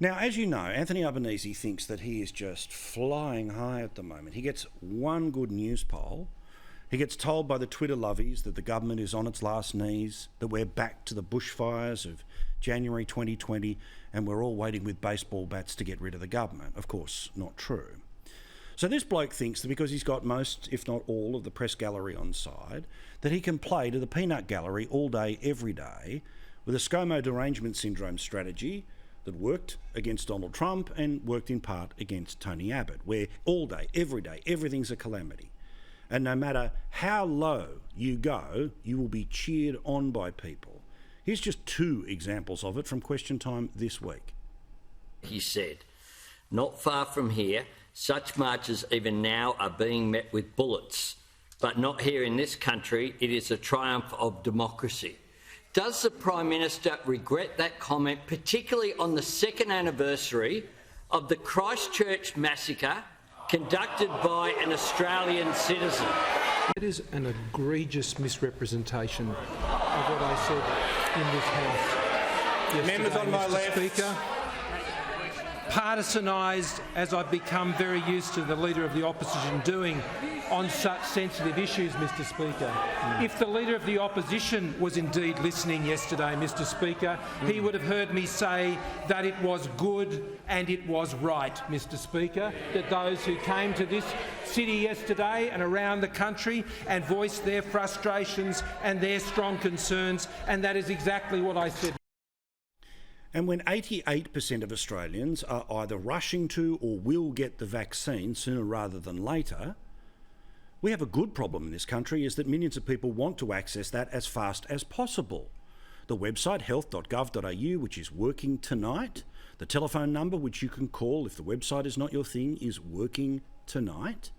Now, as you know, Anthony Albanese thinks that he is just flying high at the moment. He gets one good news poll. He gets told by the Twitter lovies that the government is on its last knees, that we're back to the bushfires of January 2020, and we're all waiting with baseball bats to get rid of the government. Of course, not true. So this bloke thinks that because he's got most, if not all, of the press gallery on side, that he can play to the peanut gallery all day, every day, with a Scomo derangement syndrome strategy that worked against Donald Trump and worked in part against Tony Abbott, where all day, everything's a calamity. And no matter how low you go, you will be cheered on by people. Here's just two examples of it from Question Time this week. He said, "Not far from here, such marches even now are being met with bullets. But not here in this country. It is a triumph of democracy." Does the Prime Minister regret that comment, particularly on the second anniversary of the Christchurch massacre conducted by an Australian citizen? It is an egregious misrepresentation of what I said in this House yesterday, Members on my left. Speaker. Partisanised, as I've become very used to the Leader of the Opposition doing on such sensitive issues, Mr Speaker. If the Leader of the Opposition was indeed listening yesterday, Mr Speaker, he would have heard me say that it was good and it was right, Mr Speaker, that those who came to this city yesterday and around the country and voiced their frustrations and their strong concerns, and that is exactly what I said. And when 88% of Australians are either rushing to or will get the vaccine sooner rather than later, we have a good problem in this country, is that millions of people want to access that as fast as possible. The website health.gov.au, which is working tonight, the telephone number which you can call if the website is not your thing, is working tonight.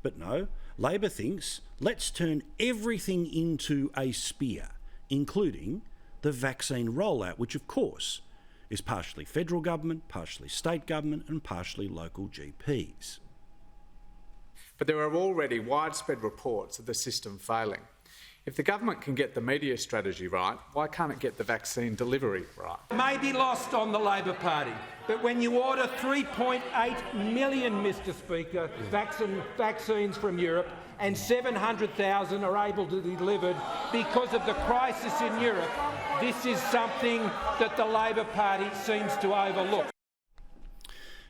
But no, Labor thinks, let's turn everything into a spear, including the vaccine rollout, which of course is partially federal government, partially state government and partially local GPs. But there are already widespread reports of the system failing. If the government can get the media strategy right, why can't it get the vaccine delivery right? It may be lost on the Labor Party, but when you order 3.8 million, Mr Speaker, vaccines from Europe, and 700,000 are able to be delivered because of the crisis in Europe, this is something that the Labor Party seems to overlook.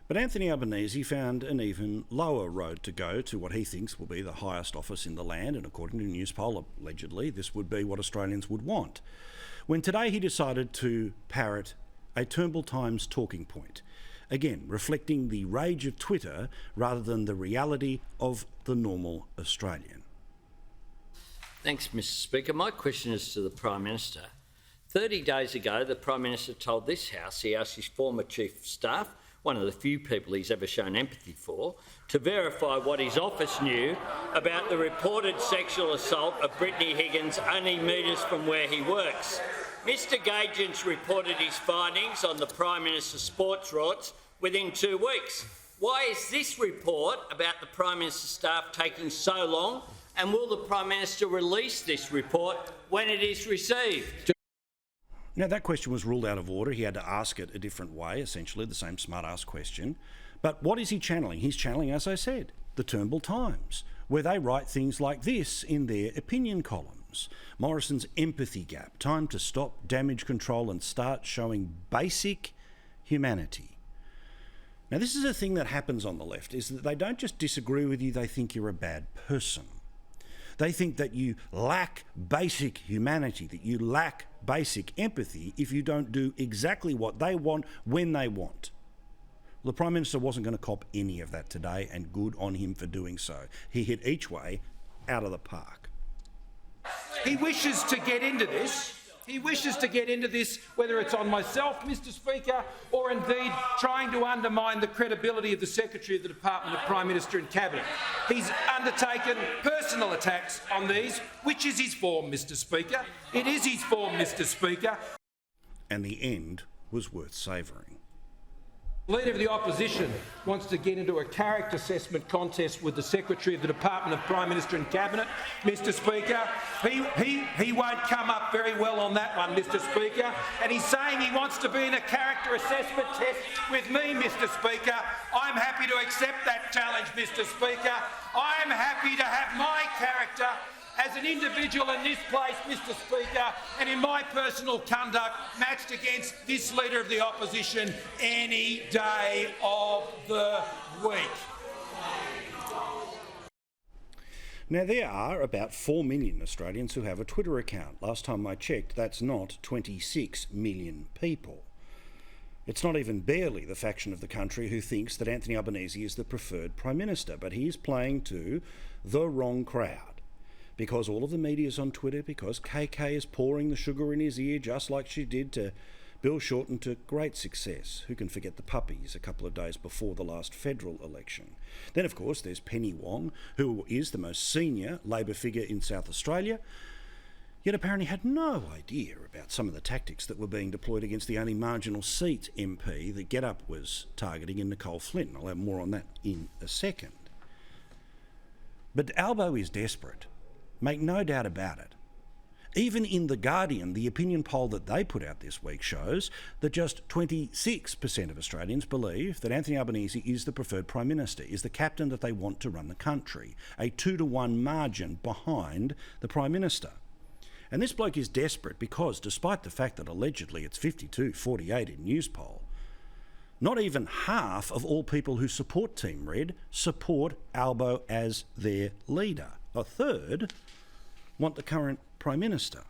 But Anthony Albanese found an even lower road to go to what he thinks will be the highest office in the land, and according to a news poll, allegedly, this would be what Australians would want. When today he decided to parrot a Turnbull Times talking point, again reflecting the rage of Twitter rather than the reality of the normal Australian. Thanks, Mr Speaker. My question is to the Prime Minister. 30 days ago, the Prime Minister told this House he asked his former Chief of Staff, one of the few people he's ever shown empathy for, to verify what his office knew about the reported sexual assault of Brittany Higgins only metres from where he works. Mr Gagins reported his findings on the Prime Minister's sports rorts within 2 weeks. Why is this report about the Prime Minister's staff taking so long, and will the Prime Minister release this report when it is received? Now, that question was ruled out of order. He had to ask it a different way, essentially, the same smart-ass question. But what is he channeling? He's channeling, as I said, the Turnbull Times, where they write things like this in their opinion columns. Morrison's empathy gap, time to stop damage control and start showing basic humanity. Now, this is a thing that happens on the left, is that they don't just disagree with you, they think you're a bad person. They think that you lack basic humanity, that you lack basic empathy if you don't do exactly what they want when they want. Well, the Prime Minister wasn't going to cop any of that today, and good on him for doing so. He hit each way out of the park. He wishes to get into this. He wishes to get into this, whether it's on myself, Mr Speaker, or indeed trying to undermine the credibility of the Secretary of the Department of Prime Minister and Cabinet. He's undertaken personal attacks on these, which is his form, Mr Speaker. It is his form, Mr Speaker. And the end was worth savouring. The Leader of the Opposition wants to get into a character assessment contest with the Secretary of the Department of Prime Minister and Cabinet, Mr Speaker. He won't come up very well on that one, Mr Speaker. And he's saying he wants to be in a character assessment test with me, Mr Speaker. I'm happy to accept that challenge, Mr Speaker. I'm happy to have my character as an individual in this place, Mr Speaker, and in my personal conduct matched against this Leader of the Opposition any day of the week. Now, there are about 4 million Australians who have a Twitter account. Last time I checked, that's not 26 million people. It's not even barely the faction of the country who thinks that Anthony Albanese is the preferred Prime Minister, but he is playing to the wrong crowd. Because all of the media's on Twitter, because KK is pouring the sugar in his ear just like she did to Bill Shorten to great success. Who can forget the puppies a couple of days before the last federal election? Then, of course, there's Penny Wong, who is the most senior Labor figure in South Australia, yet apparently had no idea about some of the tactics that were being deployed against the only marginal seat MP that GetUp was targeting in Nicole Flynn. I'll have more on that in a second. But ALBO is desperate. Make no doubt about it. Even in The Guardian, the opinion poll that they put out this week shows that just 26% of Australians believe that Anthony Albanese is the preferred Prime Minister, is the captain that they want to run the country, a 2-to-1 margin behind the Prime Minister. And this bloke is desperate because, despite the fact that allegedly it's 52-48 in Newspoll, not even half of all people who support Team Red support ALBO as their leader. A third want the current Prime Minister.